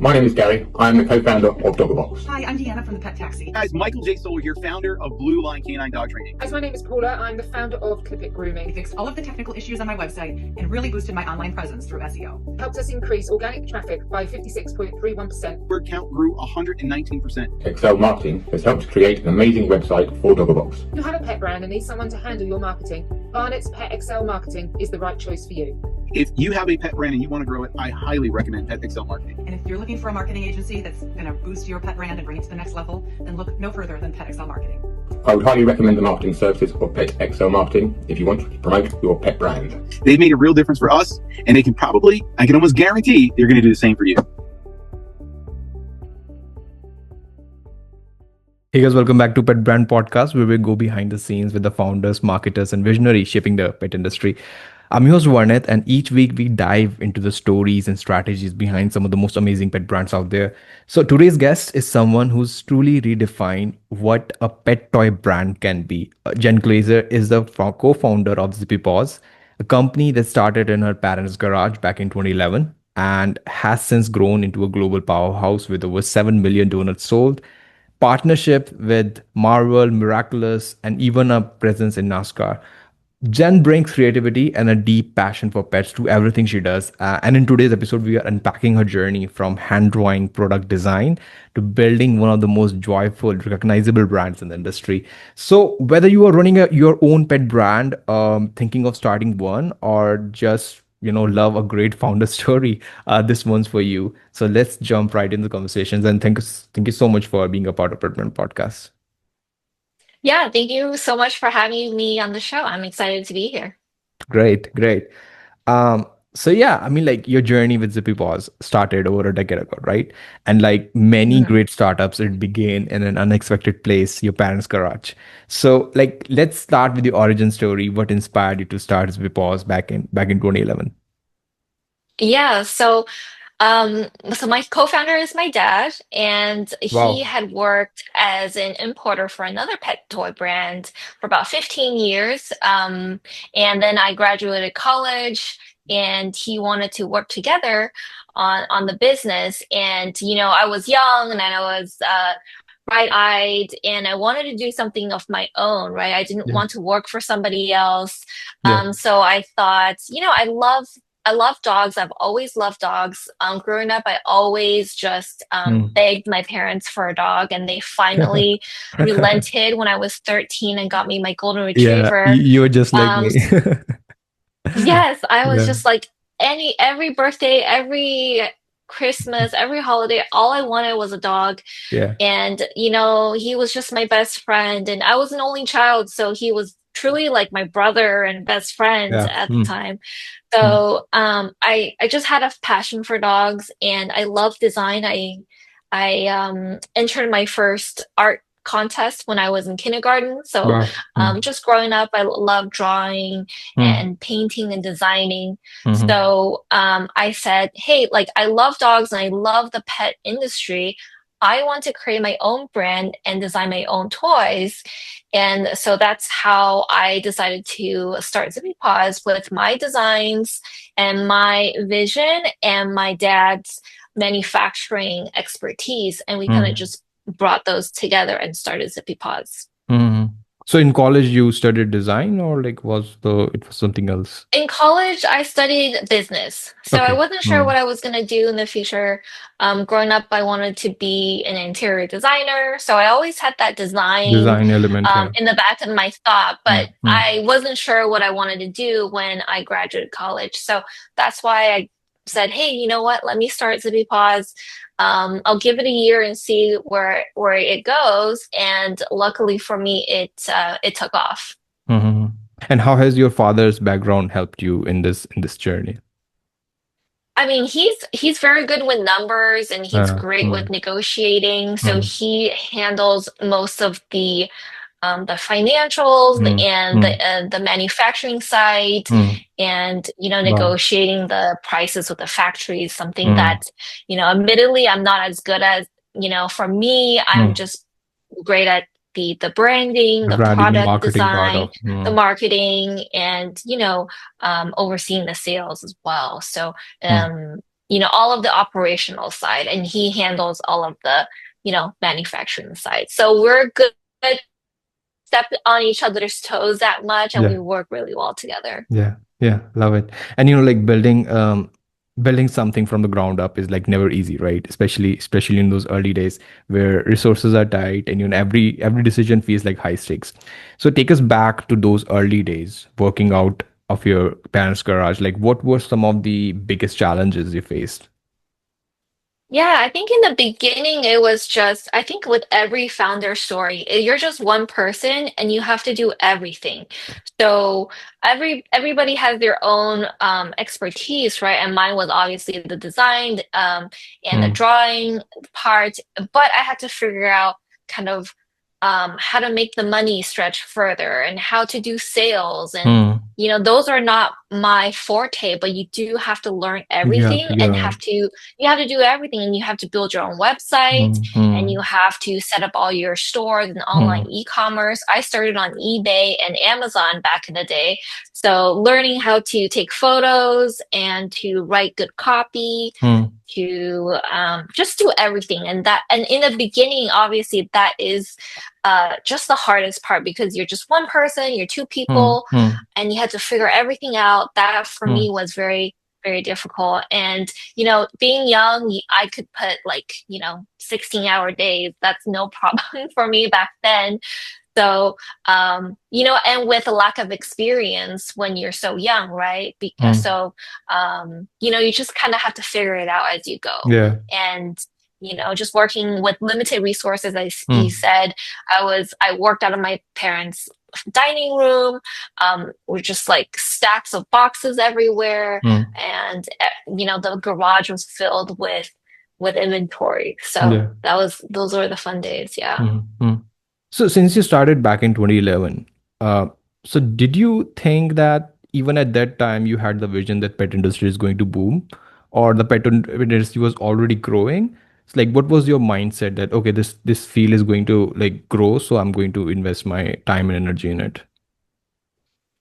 My name is Gary. I'm the co-founder of Doggerbox. Hi, I'm Deanna from the Pet Taxi. Guys, Michael J. Solar here, founder of Blue Line Canine Dog Training. Guys, my name is Paula. I'm the founder of Clip It Grooming. I fixed all of the technical issues on my website and really boosted my online presence through SEO. Helped us increase organic traffic by 56.31%. Word count grew 119%. Excel Marketing has helped create an amazing website for Doggerbox. If you have a pet brand and need someone to handle your marketing, Varnit's Pet Excel Marketing is the right choice for you. If you have a pet brand and you want to grow it, I highly recommend Pet Excel Marketing. And if you're looking for a marketing agency that's going to boost your pet brand and bring it to the next level, then look no further than Pet Excel Marketing. I would highly recommend the marketing services of Pet Excel Marketing if you want to promote your pet brand. They've made a real difference for us, and I can almost guarantee they're going to do the same for you. Hey guys, welcome back to Pet Brand Podcast, where we go behind the scenes with the founders, marketers, and visionaries shaping the pet industry. I'm your host Varnit, and each week we dive into the stories and strategies behind some of the most amazing pet brands out there. So today's guest is someone who's truly redefined what a pet toy brand can be. Jen Glaser is the co-founder of ZippyPaws, a company that started in her parents' garage back in 2011 and has since grown into a global powerhouse with over 7 million donuts sold, partnership with Marvel, Miraculous, and even a presence in NASCAR. Jen brings creativity and a deep passion for pets to everything she does. And in today's episode, we are unpacking her journey from hand-drawing product design to building one of the most joyful, recognizable brands in the industry. So whether you are running your own pet brand, thinking of starting one, or just love a great founder story, this one's for you. So let's jump right into the conversations. And thank you so much for being a part of Pet Brand Podcast. Yeah, thank you so much for having me on the show. I'm excited to be here. Great. So yeah, I mean, like your journey with ZippyPaws started over a decade ago, right? And like many great startups, it began in an unexpected place, your parents' garage. So like, let's start with the origin story. What inspired you to start ZippyPaws back in 2011? Yeah, so my co-founder is my dad, and Wow. he had worked as an importer for another pet toy brand for about 15 years. And then I graduated college, and he wanted to work together on the business. And I was young, and I was bright-eyed, and I wanted to do something of my own, right? I didn't Yeah. want to work for somebody else. Yeah. So I thought, I love dogs. I've always loved dogs. Growing up, I always just begged my parents for a dog, and they finally relented when I was 13 and got me my golden retriever. Yeah, you were just like me. Yes, I was Yeah. just like every birthday, every Christmas, every holiday, all I wanted was a dog. Yeah. And, he was just my best friend. And I was an only child, so he was truly like my brother and best friend Yeah. at the time. So I just had a passion for dogs, and I love design. I entered my first art contest when I was in kindergarten. So Wow. just growing up, I love drawing and painting and designing. So I said, hey, like I love dogs and I love the pet industry. I want to create my own brand and design my own toys. And so that's how I decided to start ZippyPaws, with my designs and my vision and my dad's manufacturing expertise. And we kind of just brought those together and started ZippyPaws. So in college you studied design, or like it was something else? In college, I studied business. So I Okay. wasn't sure what I was going to do in the future. Growing up, I wanted to be an interior designer. So I always had that design element. Yeah. in the back of my thought, but I wasn't sure what I wanted to do when I graduated college. So that's why I said, hey, you know what? Let me start ZippyPaws. I'll give it a year and see where it goes. And luckily for me, it took off. And how has your father's background helped you in this journey? I mean, he's very good with numbers, and he's great with negotiating. So he handles most of the financials and the manufacturing side, and negotiating the prices with the factory is something that admittedly I'm not as good as. For me, I'm just great at the branding, the product marketing design, part the marketing, and overseeing the sales as well. So all of the operational side, and he handles all of the, manufacturing side. So we're good, step on each other's toes that much, and we Yeah. work really well together. Yeah. Yeah. Love it. And like building something from the ground up is like never easy, right? Especially in those early days where resources are tight and every decision feels like high stakes. So take us back to those early days working out of your parents' garage. Like what were some of the biggest challenges you faced? Yeah, I think in the beginning it was just, I think with every founder story, you're just one person and you have to do everything. So everybody has their own expertise, right? And mine was obviously the design and the Mm, drawing part, but I had to figure out kind of how to make the money stretch further and how to do sales. And mm. those are not my forte, but you do have to learn You have everything to, and yeah. you have to do everything, and you have to build your own website, Mm, and mm, you have to set up all your stores and online mm, e-commerce. I started on eBay and Amazon back in the day. So learning how to take photos and to write good copy, mm, to just do everything. And in the beginning, obviously that is just the hardest part, because you're just one person, you're two mm, people, mm, and you had to figure everything out. That for mm. me was very, very difficult. And, being young, I could put like, 16-hour days. That's no problem for me back then. So, and with a lack of experience when you're so young, right? Because Mm. so, you just kind of have to figure it out as you go. Yeah. And, just working with limited resources, as you Mm, said, I worked out of my parents' dining room, with just like stacks of boxes everywhere. mm. And, the garage was filled with inventory. So Yeah. those were the fun days. Yeah. Mm, mm. So since you started back in 2011, uh, so did you think that even at that time you had the vision that pet industry is going to boom, or the industry was already growing? It's like, what was your mindset that okay, this field is going to like grow, so I'm going to invest my time and energy in it?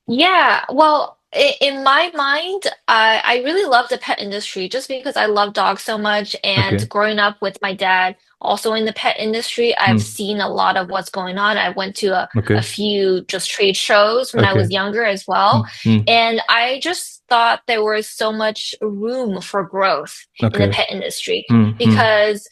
Yeah, well, in my mind, I really love the pet industry just because I love dogs so much. And Okay. growing up with my dad, also in the pet industry, I've Mm. seen a lot of what's going on. I went to a Okay. few just trade shows when I Okay. was younger as well. Mm. Mm. And I just thought there was so much room for growth in the Okay. pet industry, Mm. Mm. because,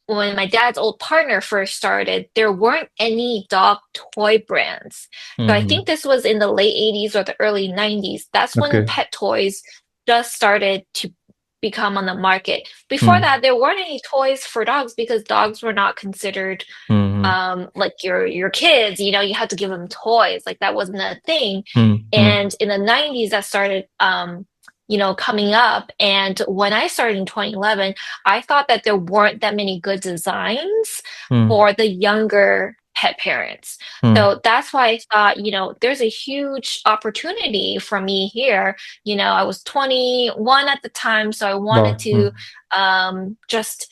when my dad's old partner first started, there weren't any dog toy brands. So I Mm. think this was in the late 80s or the early 90s. That's when Okay. pet toys just started to become on the market. Before Mm. that, there weren't any toys for dogs because dogs were not considered Mm. like your kids. You had to give them toys. Like that wasn't a thing. Mm. Mm. And in the 90s, that started coming up. And when I started in 2011, I thought that there weren't that many good designs Mm. for the younger pet parents. Mm. So that's why I thought, there's a huge opportunity for me here. I was 21 at the time, so I wanted Wow. to just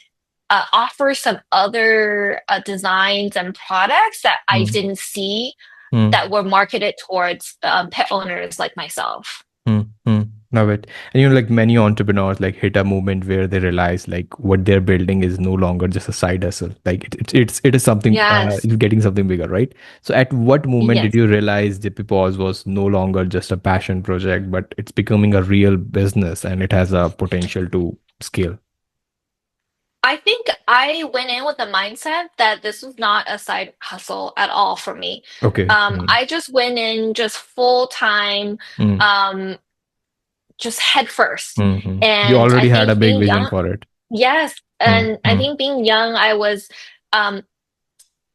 offer some other designs and products that I Mm. didn't see Mm. that were marketed towards pet owners like myself. Mm, love it. And like many entrepreneurs like hit a moment where they realize like what they're building is no longer just a side hustle. Like it is something Yes. it's getting something bigger, right? So at what moment did Yes. you realize ZippyPaws was no longer just a passion project, but it's becoming a real business and it has a potential to scale? I think I went in with the mindset that this was not a side hustle at all for me. Okay. Mm, I just went in just full time, mm, um, just head first. You And I already had a think big being vision young, for it. yes, Mm, and I mm. think being young, um,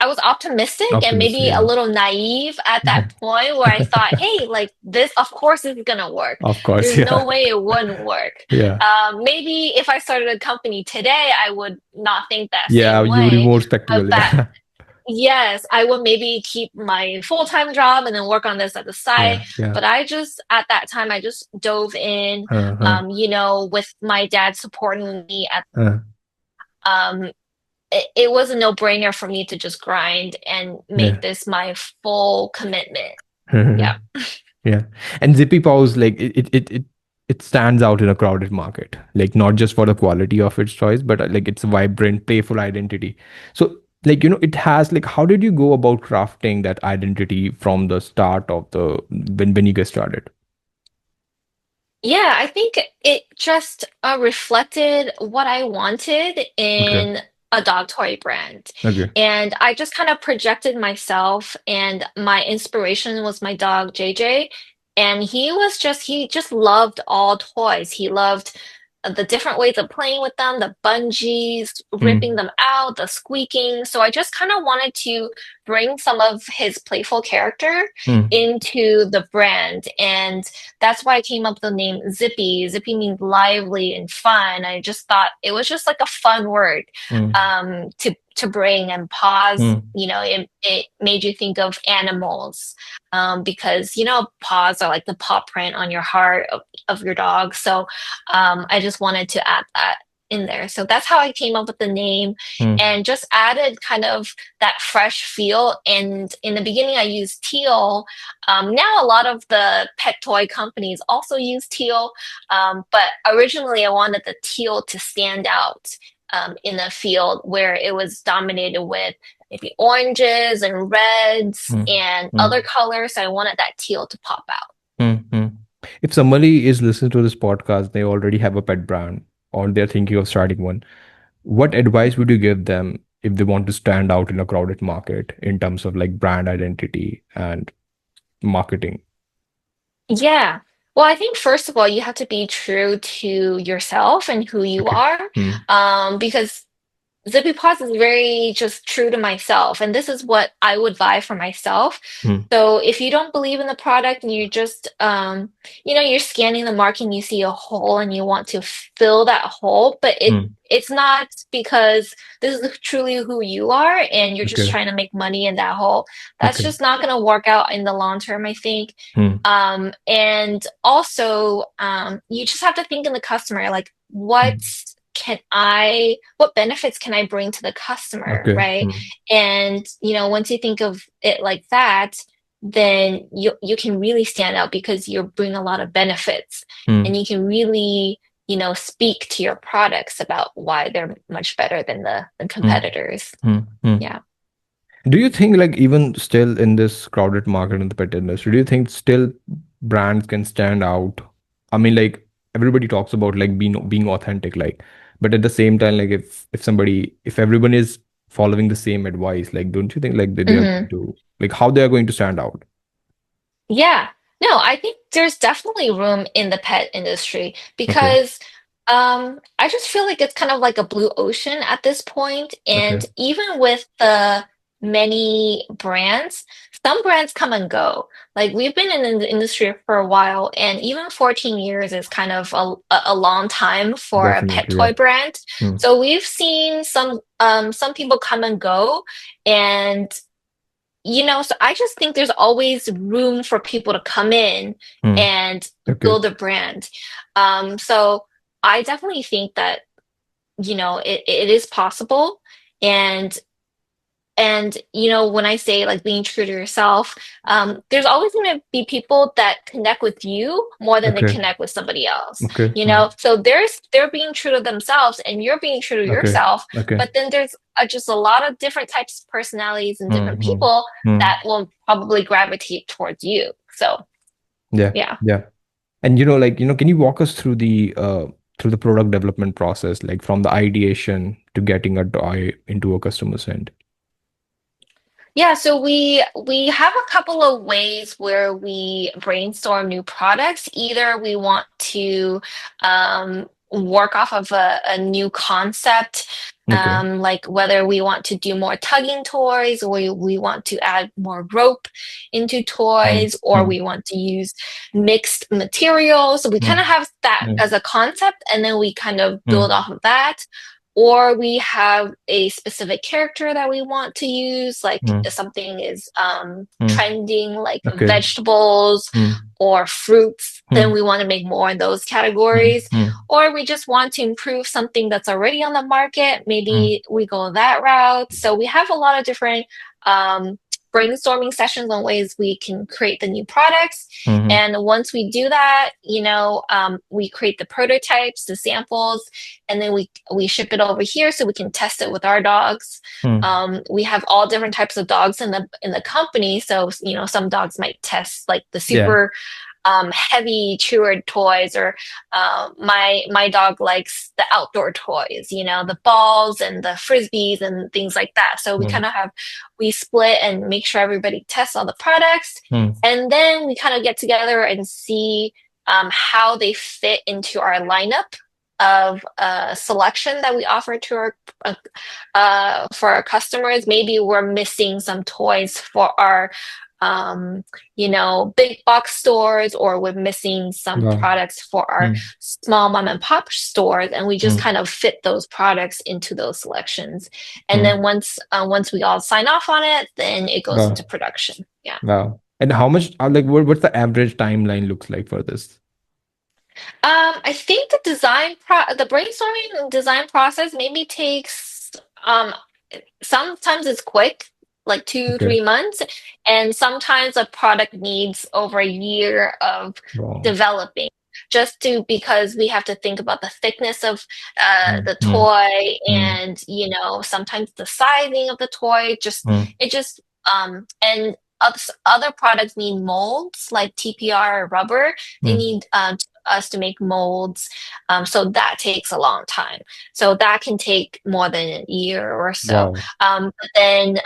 I was optimistic and Optimistic, maybe a yeah. little naive at that point where I thought, hey, like this, of course, is gonna work. Of course, There's no yeah. way it wouldn't work. Yeah. Maybe if I started a company today, I would not think that Yeah, same you would be way. more But spectacle, yeah. yes, I would maybe keep my full-time job and then work on this at the side. Yeah, yeah. But at that time, I just dove in, Uh-huh. with my dad supporting me Uh, um, it was a no-brainer for me to just grind and make yeah. this my full commitment. Yeah. Yeah. And ZippyPaws, like it stands out in a crowded market, like not just for the quality of its choice, but like its vibrant, playful identity. So, like, it has like, how did you go about crafting that identity from the start of the when you get started? Yeah, I think it just reflected what I wanted Okay. in a dog toy brand. Okay. And I just kind of projected myself, and my inspiration was my dog JJ. And he just loved all toys. He loved the different ways of playing with them, the bungees, ripping Mm, them out, the squeaking. So I just kind of wanted to bring some of his playful character mm, into the brand. And that's why I came up with the name Zippy. Zippy means lively and fun. I just thought it was just like a fun word mm, to bring. And paws, mm, it made you think of animals, because paws are like the paw print on your heart of your dog. So I just wanted to add that in there. So that's how I came up with the name, mm. and just added kind of that fresh feel. And in the beginning, I used teal. Now, a lot of the pet toy companies also use teal, but originally, I wanted the teal to stand out in a field where it was dominated with maybe oranges and reds Mm, and mm, other colors. So I wanted that teal to pop out. mm, mm. If somebody is listening to this podcast, they already have a pet brand or they're thinking of starting one, what advice would you give them if they want to stand out in a crowded market in terms of like brand identity and marketing? Yeah. Well, I think first of all, you have to be true to yourself and who you Okay. are, Mm, because ZippyPaws is very just true to myself, and this is what I would buy for myself. mm, So if you don't believe in the product and you just, you're scanning the market and you see a hole and you want to fill that hole, but mm. it's not because this is truly who you are and you're just Okay. trying to make money in that hole. That's Okay. just not going to work out in the long term, I think. Mm, And also, you just have to think in the customer, like, mm. what benefits can I bring to the customer, Okay. right? Mm, And, once you think of it like that, then you can really stand out because you bring a lot of benefits, and mm, you can really, speak to your products about why they're much better than the mm, competitors. mm, mm. Yeah. Do you think like even still in this crowded market in the pet industry, do you think still brands can stand out? I mean, like everybody talks about like being authentic, like, but at the same time, like if everyone is following the same advice, like don't you think like they are going Hmm. to like how they are going to stand out? Yeah. No, I think there's definitely room in the pet industry Okay, because I just feel like it's kind of like a blue ocean at this point. okay, And even with the many brands, some brands come and go. Like we've been in the industry for a while, and even 14 years is kind of a long time for a pet definitely, yeah. toy brand. Mm, So we've seen some people come and go, and so I just think there's always room for people to come in mm, and okay, build a brand. So I definitely think that, it is possible. And when I say like being true to yourself, there's always going to be people that connect with you more than they okay, connect with somebody else. okay, mm, So they're being true to themselves, and you're being true to okay, yourself. okay, But then there's just a lot of different types of personalities and mm, different mm, people mm. that will probably gravitate towards you. So Yeah, yeah. yeah. And like, can you walk us through the product development process, like from the ideation to getting a toy into a customer's hand? Yeah, so we have a couple of ways where we brainstorm new products. Either we want to work off of a new concept, Okay. like whether we want to do more tugging toys, or we want to add more rope into Mm, toys, or mm, we want to use mixed materials. So we kind of mm, have that mm, as a concept, and then we kind of build mm, off of that. Or we have a specific character that we want to use, like mm, if something is mm. trending, like Okay. vegetables Mm, or fruits, then mm, we want to make more in those mm, categories. mm, Or we just want to improve something that's already on the market. mm, Maybe we go that route. So we have a lot of different um, brainstorming sessions on ways we can create the new products. Mhm. And once we do that, we create the prototypes, the samples, and then we ship it over here so we can test it with our dogs. We have all different types of dogs in the company. So, some dogs might test like the super heavy chewer toys, or my dog likes the outdoor toys, the balls and the frisbees and things like that. So we kind of we split and make sure everybody tests all the products, and then we kind of get together and see how they fit into our lineup of selection that we offer to for our customers. Maybe we're missing some toys for our big box stores, or we're missing some products for our small mom and pop stores, and we just kind of fit those products into those selections. And then once we all sign off on it, then it goes into production. Yeah. Wow. And how much, what's the average timeline looks like for this? I think the brainstorming and design process maybe takes, sometimes it's quick, like 2-3 months, and sometimes a product needs over a year of developing, because we have to think about the thickness of the toy, and sometimes the sizing of the toy. And other products need molds, like TPR or rubber. They need us to make molds, so that takes a long time. So that can take more than a year or so. But then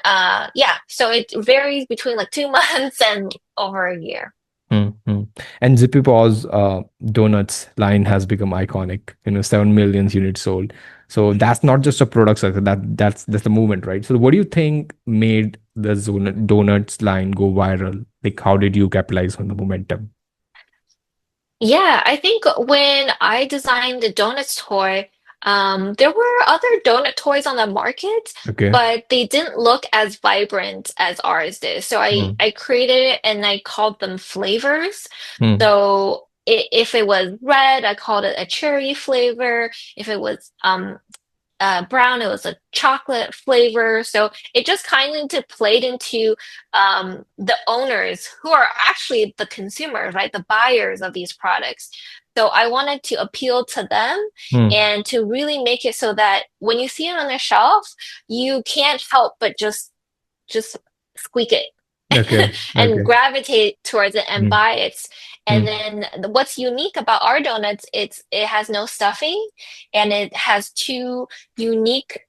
so it varies between like 2 months and over a year. And ZippyPaws Donutz line has become iconic. 7 million units sold. So that's not just a product success. That's the movement, right? So what do you think made the Donutz line go viral? Like, how did you capitalize on the momentum? Yeah, I think when I designed the Donutz toy, there were other donut toys on the market, but they didn't look as vibrant as ours did. So I created it, and I called them flavors. So if it was red, I called it a cherry flavor. If it was brown, it was a chocolate flavor. So it just kind of played into the owners, who are actually the consumers, right? The buyers of these products. So I wanted to appeal to them and to really make it so that when you see it on the shelf, you can't help but just squeak it and gravitate towards it and buy it. And then what's unique about our donuts, it has no stuffing, and it has 2 unique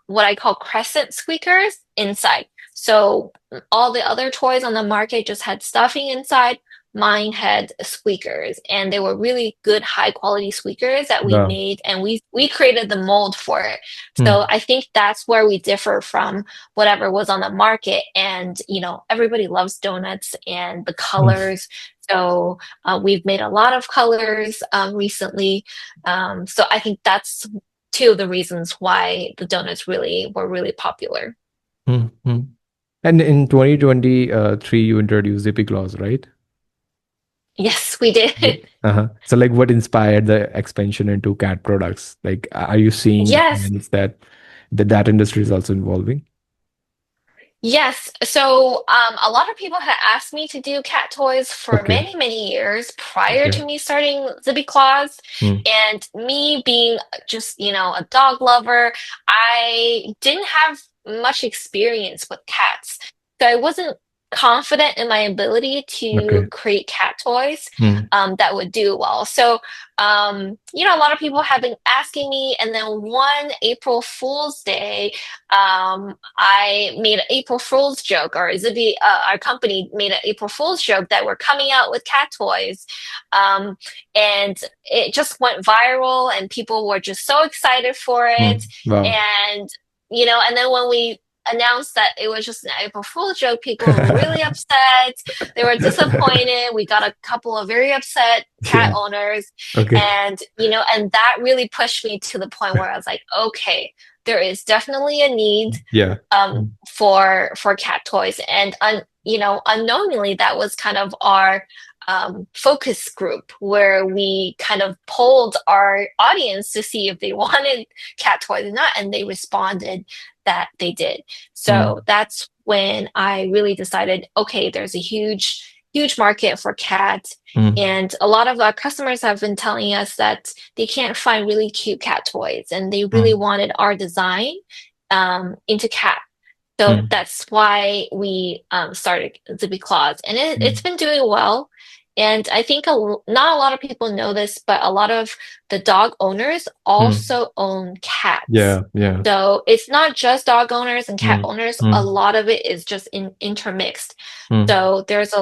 what I call crescent squeakers inside. So all the other toys on the market just had stuffing inside. Mine had squeakers, and they were really good, high quality squeakers that we made, and we created the mold for it. So I think that's where we differ from whatever was on the market. And everybody loves donuts and the colors. So we've made a lot of colors recently. So I think that's 2 of the reasons why the donuts were really popular. And in 2023, you introduced ZippyPaws, right? Yes, we did. So what inspired the expansion into cat products? Like, are you seeing trends that industry is also evolving? Yes. So a lot of people had asked me to do cat toys for many, many years prior to me starting ZippyPaws. And me being just, a dog lover, I didn't have much experience with cats. So I wasn't confident in my ability to create cat toys that would do well. So, a lot of people have been asking me, and then one April Fool's Day, I made an April Fool's joke, or our company made an April Fool's joke that we're coming out with cat toys. And it just went viral, and people were just so excited for it. And, and then when we announced that it was just an April Fool's joke, people were really upset. They were disappointed. We got a couple of very upset cat owners. And, and that really pushed me to the point where I was like, okay, there is definitely a need for cat toys. And, unknowingly, that was kind of our focus group where we kind of polled our audience to see if they wanted cat toys or not, and they responded that they did. So that's when I really decided, okay, there's a huge market for cats. And a lot of our customers have been telling us that they can't find really cute cat toys, and they really wanted our design into cat. So that's why we started ZippyPaws, and it's been doing well. And I think not a lot of people know this, but a lot of the dog owners also own cats. Yeah. So it's not just dog owners and cat owners. A lot of it is just intermixed. So there's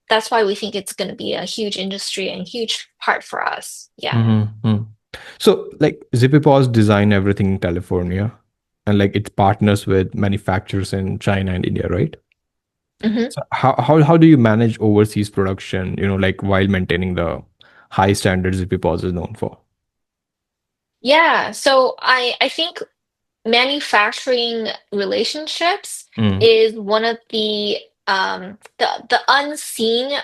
that's why we think it's going to be a huge industry and huge part for us. Yeah. So like ZippyPaws design everything in California, and like it partners with manufacturers in China and India, right? So how do you manage overseas production, like while maintaining the high standards ZippyPaws is known for? Yeah. So I think manufacturing relationships is one of the unseen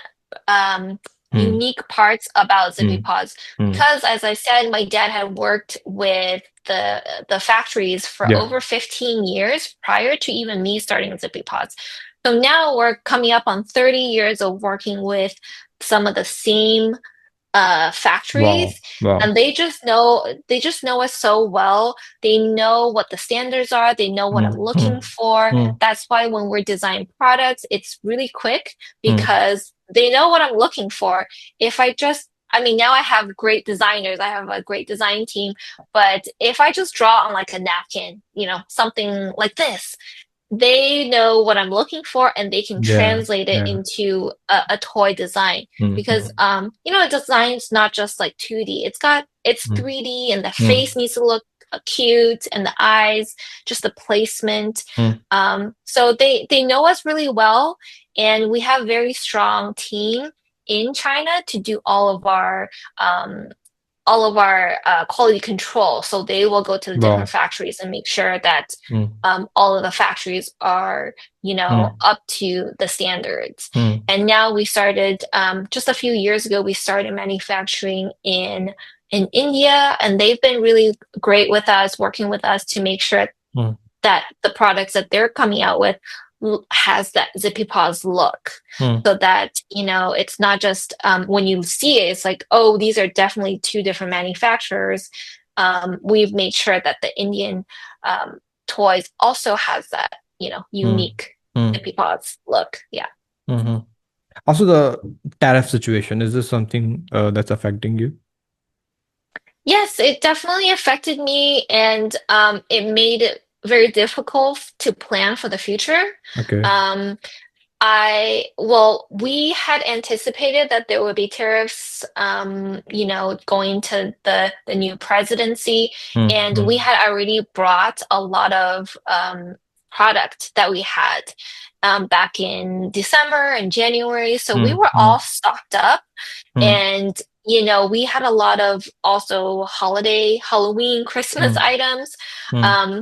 unique parts about ZippyPaws, because as I said, my dad had worked with the factories for over 15 years prior to even me starting ZippyPaws. So now we're coming up on 30 years of working with some of the same factories. Wow. And they just know us so well. They know what the standards are. They know what I'm looking for. That's why when we're designing products, it's really quick because they know what I'm looking for. Now I have great designers. I have a great design team. But if I just draw on like a napkin, something like this, they know what I'm looking for, and they can translate it into a toy design. Because a design's not just like 2D. It's 3D, and the face needs to look cute, and the eyes, just the placement. So they know us really well, and we have a very strong team in China to do all of our quality control. So they will go to the different factories and make sure that all of the factories are, up to the standards. And now we started, just a few years ago, we started manufacturing in India, and they've been really great with us, working with us to make sure that the products that they're coming out with has that ZippyPaws look, so that it's not just when you see it, it's like, oh, these are definitely two different manufacturers. We've made sure that the Indian toys also has that unique ZippyPaws look. Also, the tariff situation, is this something that's affecting you? Yes, it definitely affected me, and it made it very difficult to plan for the future. Okay. We had anticipated that there would be tariffs, going to the new presidency, and we had already brought a lot of product that we had back in December and January. So we were all stocked up, and we had a lot of also Halloween, Christmas items.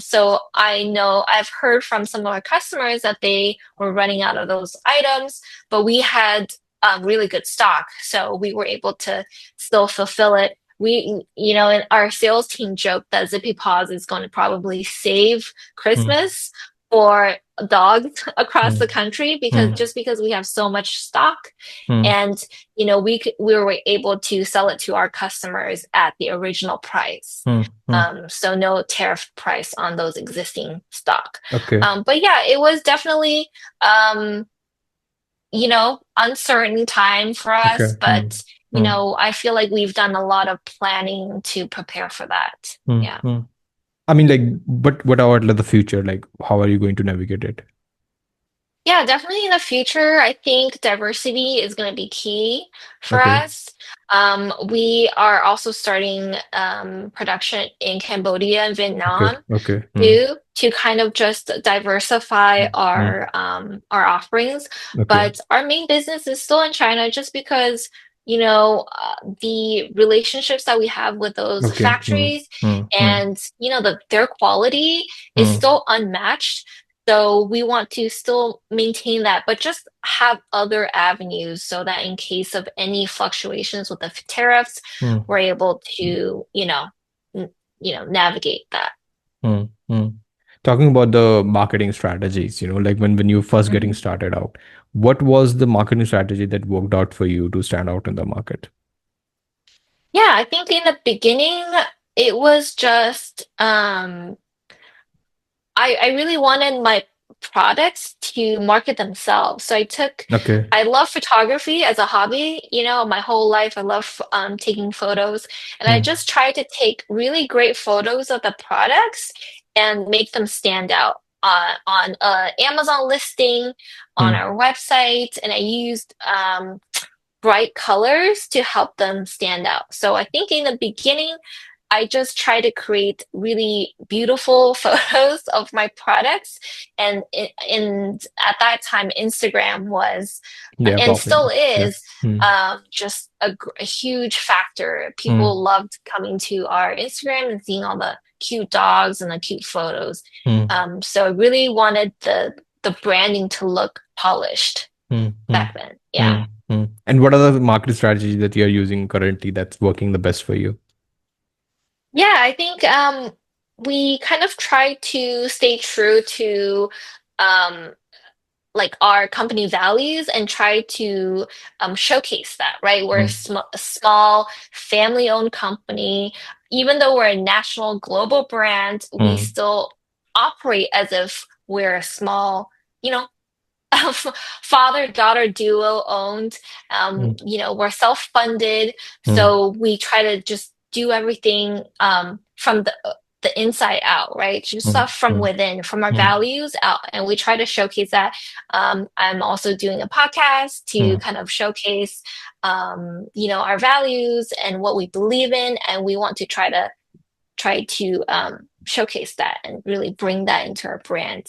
So I've heard from some of our customers that they were running out of those items, but we had really good stock. So we were able to still fulfill it. And our sales team joked that ZippyPaws is going to probably save Christmas for dogs across the country because we have so much stock, and we were able to sell it to our customers at the original price. So no tariff price on those existing stock. Okay. But yeah, it was definitely uncertain time for us. Okay. But I feel like we've done a lot of planning to prepare for that. Yeah. But what about the future? Like, how are you going to navigate it? Yeah, definitely in the future, I think diversity is going to be key for us. We are also starting production in Cambodia and Vietnam too, to kind of just diversify our offerings. But our main business is still in China, just because the relationships that we have with those factories and their quality is still unmatched. So we want to still maintain that, but just have other avenues so that in case of any fluctuations with the tariffs, Mm, we're able to, navigate that. mm, mm. Talking about the marketing strategies, like when you first getting Mhm. started out, what was the marketing strategy that worked out for you to stand out in the market? Yeah, I think in the beginning, it was just I really wanted my products to market themselves. So Okay. I love photography as a hobby, my whole life. I love taking photos. And I Mm, just try to take really great photos of the products and make them stand out on Amazon listing, on mm, our website. And I used bright colors to help them stand out. So I think in the beginning, I just try to create really beautiful photos of my products. And at that time, Instagram was, yeah, and popular. still Yeah. is, Mm, just a huge factor. mm, People loved coming to our Instagram and seeing all the cute dogs and the cute photos. mm, So I really wanted the branding to look polished mm, mm, back then. Yeah. mm, mm. And what are the marketing strategies that you're using currently that's working the best for you? Yeah, I think we kind of try to stay true to um, like our company values and try to showcase that, right? We're Mm, a small family-owned company. Even though we're a national global brand, we mm, still operate as if we're a small, you know, father-daughter duo owned. mm, We're self-funded, mm, so we try to just do everything from the inside out, right? Just mm, stuff from mm, within, from our mm, values out, and we try to showcase that. I'm also doing a podcast to mm, kind of showcase, our values and what we believe in, and we want to try to showcase that and really bring that into our brand.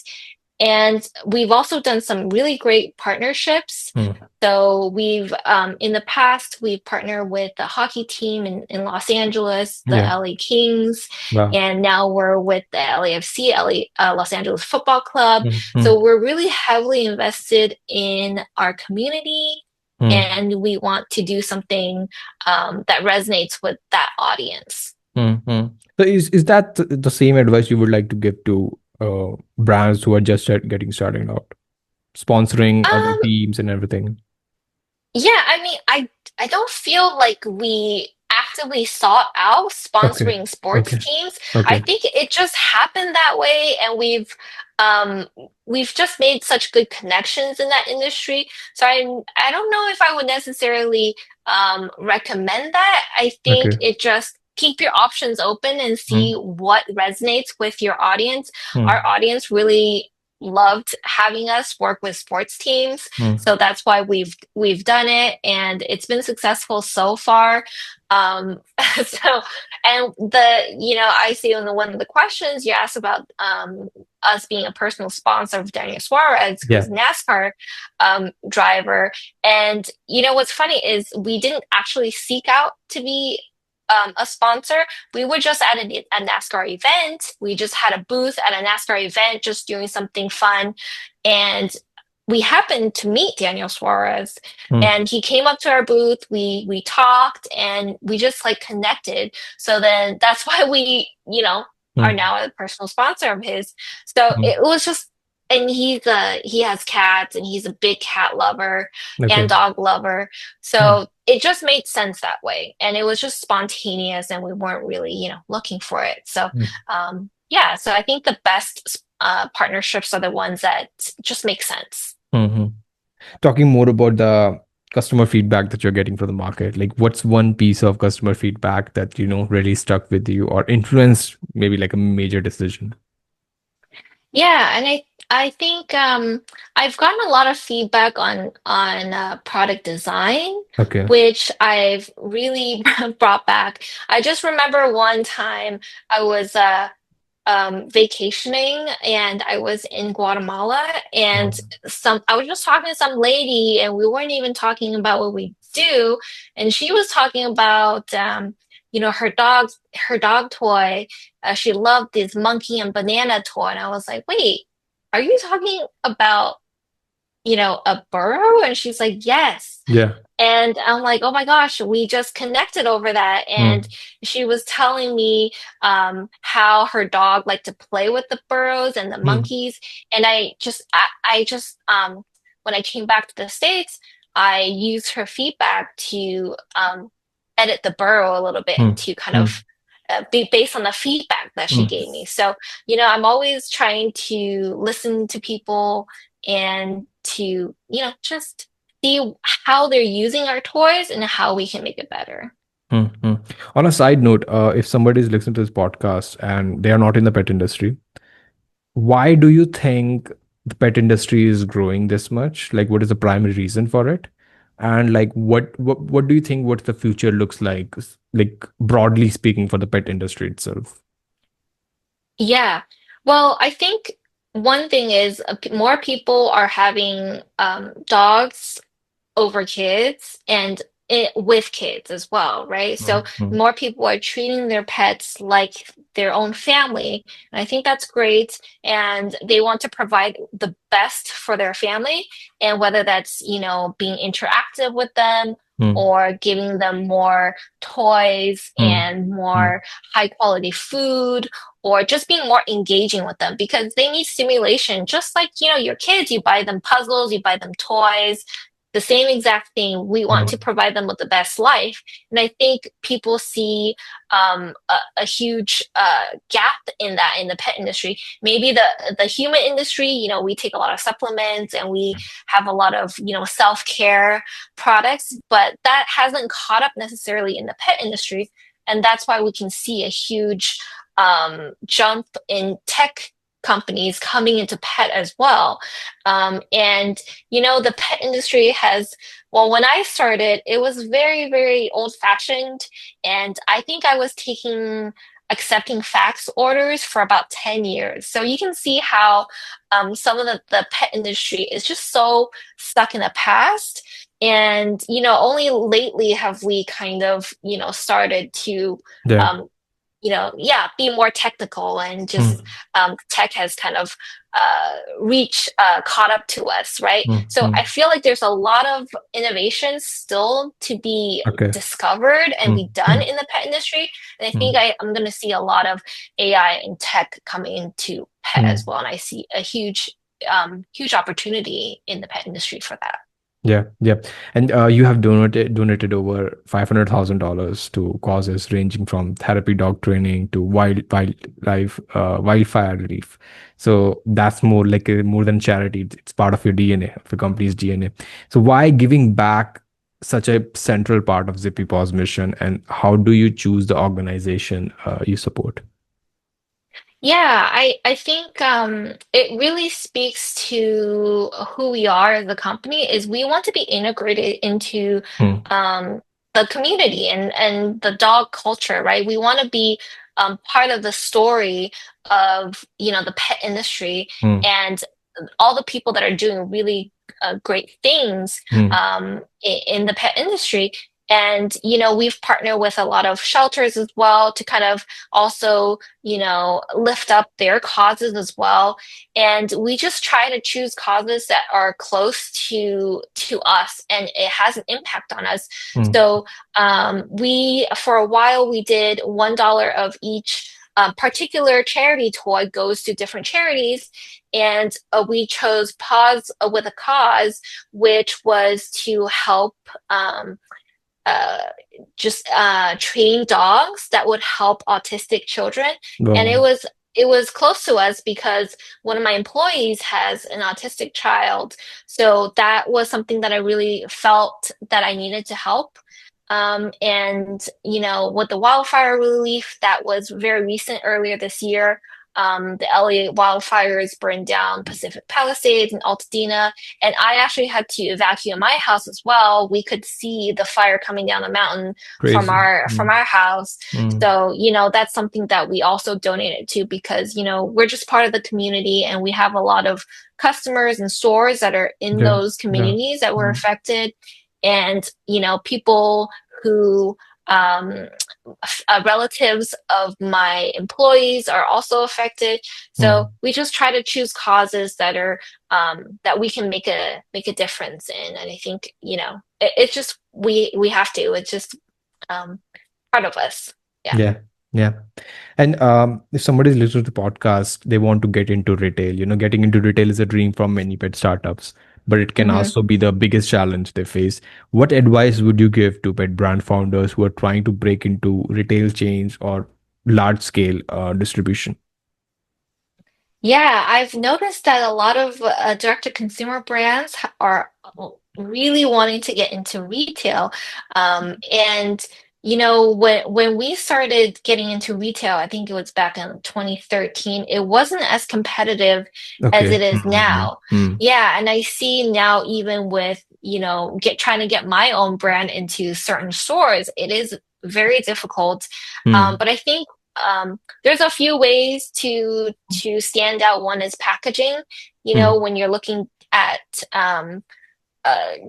And we've also done some really great partnerships. mm. So in the past, we've partnered with the hockey team in Los Angeles, the Yeah. LA Kings, Wow. and now we're with the LAFC, Los Angeles Football Club. Mm, mm, So we're really heavily invested in our community, mm, and we want to do something that resonates with that audience. mm, mm. So is that the same advice you would like to give to brands who are just getting started out, sponsoring other Um, teams and everything? Yeah, I mean, I don't feel like we actively sought out Okay. sponsoring sports Okay. teams. I Okay. think it just happened that way, and um we've just made such good connections in that industry. So I don't know if I would necessarily recommend that. I think Okay. it just keep your options open and see Mm, what resonates with your audience. mm, Our audience really loved having us work with sports teams, mm, so that's why we've done it, and it's been successful so far. Um, so, and I see on one of the questions you asked about us being a personal sponsor of Daniel Suarez, yeah. who's a NASCAR driver. And what's funny is we didn't actually seek out to be a sponsor. We were just at a NASCAR event. We just had a booth at a NASCAR event, just doing something fun. And we happened to meet Daniel Suarez, Mm, and he came up to our booth. We talked, and we just like connected. So then that's why we, are mm, now a personal sponsor of his. So mm. it was just, and he has cats, and he's a big cat lover and Okay. dog lover. Mm, So it just made sense that way. And it was just spontaneous, and we weren't really, looking for it. So, mm, yeah, so I think the best partnerships are the ones that just make sense. mhm. Talking more about the customer feedback that you're getting from the market, like what's one piece of customer feedback that really stuck with you or influenced maybe like a major decision? Yeah, and I think I've gotten a lot of feedback on product design, Okay. which I've really brought back. I just remember one time I was vacationing, and I was in Guatemala, and Um, I was just talking to some lady, and we weren't even talking about what we do, and she was talking about her dog toy. She loved this monkey and banana toy, and I was like, wait. are you talking about, a burrow? And she's like, yes. Yeah. And I'm like, oh my gosh, we just connected over that. And Mm, she was telling me how her dog liked to play with the burrows and the mm, monkeys. And I just, when I came back to the States, I used her feedback to edit the burrow a little bit and mm, to kind mm, of be based on the feedback that she mm. gave me. So, I'm always trying to listen to people and to, just see how they're using our toys and how we can make it better. Mm. On a side note, if somebody is listening to this podcast and they are not in the pet industry, why do you think the pet industry is growing this much? Like, what is the primary reason for it? And like, what do you think? What the future looks like broadly speaking, for the pet industry itself? Yeah. Well, I think one thing is more people are having dogs over kids and with kids as well, right? So Mm, mm, more people are treating their pets like their own family. And I think that's great. And they want to provide the best for their family. And whether that's, being interactive with them mm, or giving them more toys mm, and mm, more high quality food or just being more engaging with them because they need stimulation. Just like, your kids, you buy them puzzles, you buy them toys, the same exact thing. We want to mm, provide them with the best life. And I think people see a huge gap in that in the pet industry. Maybe the human industry, we take a lot of supplements and we have a lot of, self-care products, but that hasn't caught up necessarily in the pet industry. And that's why we can see a huge jump in tech companies coming into pet as well. And, the pet industry has, well, when I started, it was very, very old fashioned. And I think I was accepting fax orders for about 10 years. So you can see how some of the pet industry is just so stuck in the past. And, only lately have we kind of, started to yeah. um, yeah, be more technical and just Mm, tech has kind of caught up to us, right? mm, So I mm. feel like there's a lot of innovation still to be Okay. discovered and be Mm, done mm, in the pet industry. And I think mm, I'm going to see a lot of AI and tech coming into pet as mm. well. And I see a huge opportunity in the pet industry for that. Yeah, yeah. And you have donated over $500,000 to causes ranging from therapy dog training to wildfire relief. So that's more than charity. It's part of your DNA, of the company's DNA. So why giving back such a central part of ZippyPaws mission, and how do you choose the organization you support? Yeah, I think it really speaks to who we are as a company is we want to be integrated into Mm, um, the community and the dog culture, right? We want to be part of the story of, the pet industry mm, and all the people that are doing really great things mm, in the pet industry. And, we've partnered with a lot of shelters as well to kind of also, lift up their causes as well. And we just try to choose causes that are close to us and it has an impact on us. mm. So we, for a while, we did $1 of each particular charity toy goes to different charities. And we chose Pause with a Cause, which was to help uh, just train dogs that would help autistic children. And it Wow. was it was close to us because one of my employees has an autistic child. So that was something that I really felt that I needed to help. And with the wildfire relief that was very recent earlier this year, the LA wildfires burned down Pacific Palisades and Altadena, and I actually had to evacuate my house as well. We could see the fire coming down the mountain from Crazy. Mm, our house. mm. So, that's something that we also donated to because, we're just part of the community and we have a lot of customers and stores that are in Yeah, those yeah. communities that were Mm, affected. And, people who um, relatives of my employees are also affected. So we just try to choose causes that are that we can make a difference in. And I think, it's just we have to. It's just part of us. Yeah. Yeah. Yeah. And if somebody is listening to the podcast, they want to get into retail. Getting into retail is a dream from many pet startups, but it can also be the biggest challenge they face. What advice would you give to pet brand founders who are trying to break into retail chains or large scale distribution? Yeah, I've noticed that a lot of direct-to-consumer brands are really wanting to get into retail. And when we started getting into retail, I think it was back in 2013, it wasn't as competitive as Okay. it is now. Yeah, and I see now even with, trying to get my own brand into certain stores, it is very difficult. But I think there's a few ways to stand out. One is packaging. When you're looking at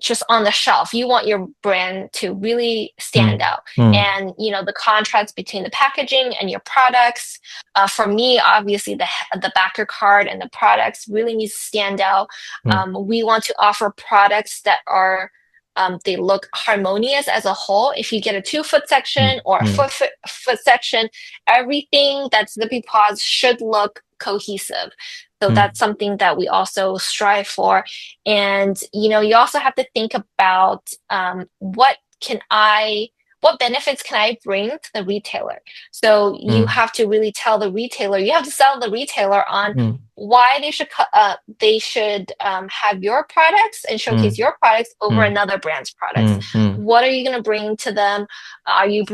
just on the shelf, you want your brand to really stand out, and the contrast between the packaging and your products. For me, obviously, the backer card and the products really needs to stand out. We want to offer products that are they look harmonious as a whole. If you get a 2-foot section or a foot section, everything that's ZippyPaws should look cohesive. So that's something that we also strive for. And, you also have to think about what benefits can I bring to the retailer? So you have to really tell the retailer, you have to sell the retailer on why they should have your products and showcase your products over another brand's products. What are you going to bring to them? Are you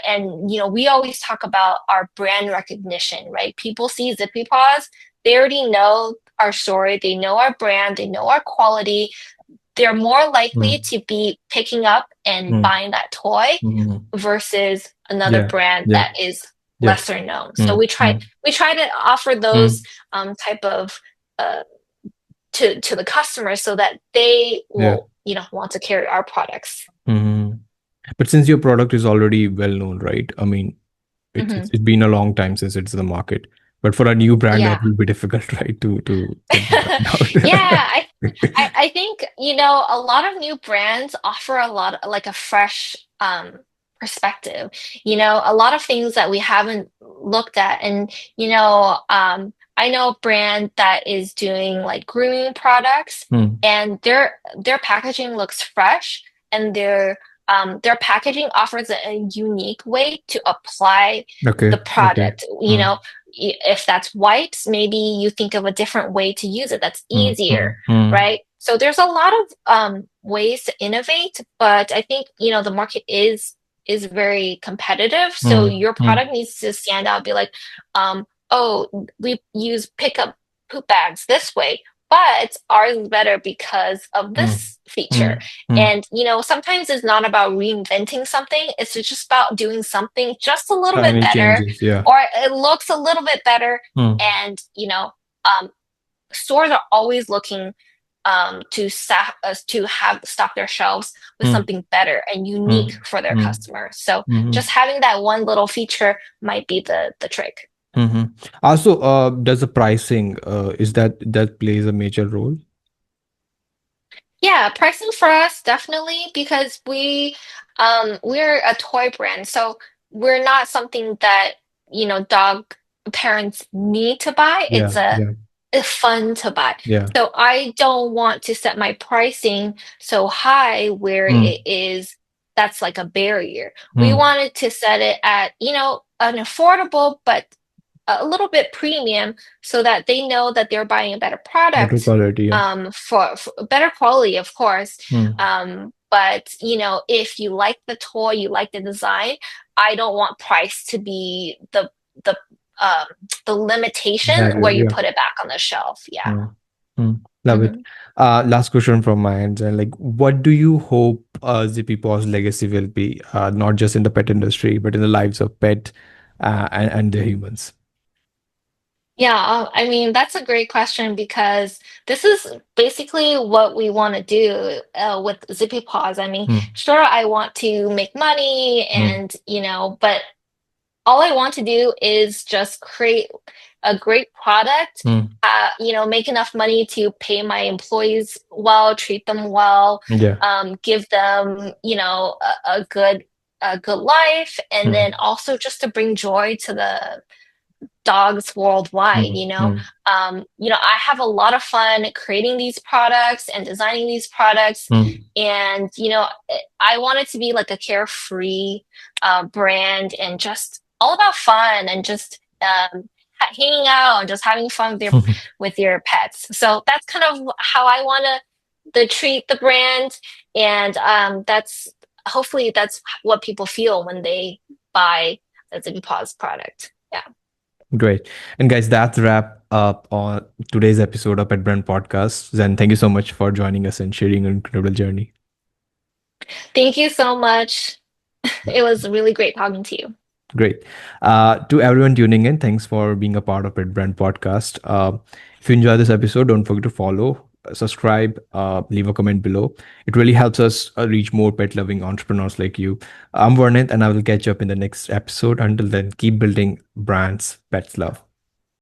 and we always talk about our brand recognition, right? People see ZippyPaws, they already know our story, they know our brand, they know our quality. They're more likely to be picking up and buying that toy versus another brand that is lesser known. So we try to offer those type of to the customer so that they will want to carry our products. But since your product is already well known, right? I mean, it's been a long time since it's in the market. But for a new brand, that will be difficult, right? To get the brand out. Yeah, I think a lot of new brands offer a lot like a fresh perspective. A lot of things that we haven't looked at, and I know a brand that is doing like grooming products, and their packaging looks fresh, and their packaging offers a unique way to apply the product. If that's wipes, maybe you think of a different way to use it that's easier, right? So there's a lot of ways to innovate, but I think the market is very competitive. So your product needs to stand out, be like, oh, we use pickup poop bags this way, but ours is better because of this feature. And sometimes it's not about reinventing something, it's just about doing something just a little bit better, or it looks a little bit better. And stores are always looking to stock their shelves with something better and unique for their customers. So just having that one little feature might be the trick. Also, does the pricing is that plays a major role? Yeah, pricing for us definitely, because we're a toy brand, so we're not something that dog parents need to buy. It's fun to buy. So I don't want to set my pricing so high where that's like a barrier. We wanted to set it at an affordable but a little bit premium, so that they know that they're buying a better product, Better quality, for better quality, of course. But if you like the toy, you like the design, I don't want price to be the limitation where you put it back on the shelf. Love it. Last question from my end, and like, what do you hope ZippyPaws legacy will be, not just in the pet industry, but in the lives of pet and the humans? Yeah, I mean, that's a great question because this is basically what we want to do with ZippyPaws. I mean, Hmm. sure, I want to make money Hmm. and, but all I want to do is just create a great product, Hmm. make enough money to pay my employees well, treat them well, Yeah. give them, a good life, and Hmm. then also just to bring joy to the dogs worldwide, Hmm. Hmm. I have a lot of fun creating these products and designing these products. Hmm. And, I want it to be like a carefree brand and just all about fun and just hanging out and just having fun with your pets. So that's kind of how I want to treat the brand. And hopefully that's what people feel when they buy the Zippy Paws product. Yeah. Great. And guys, that's a wrap up on today's episode of Pet Brand Podcast. Zen, thank you so much for joining us and sharing your incredible journey. Thank you so much. It was really great talking to you. Great. To everyone tuning in, thanks for being a part of Pet Brand Podcast. If you enjoy this episode, don't forget to follow, subscribe, leave a comment below. It really helps us reach more pet loving entrepreneurs like you. I'm Varnit, and I will catch you up in the next episode. Until then, keep building brands pets love.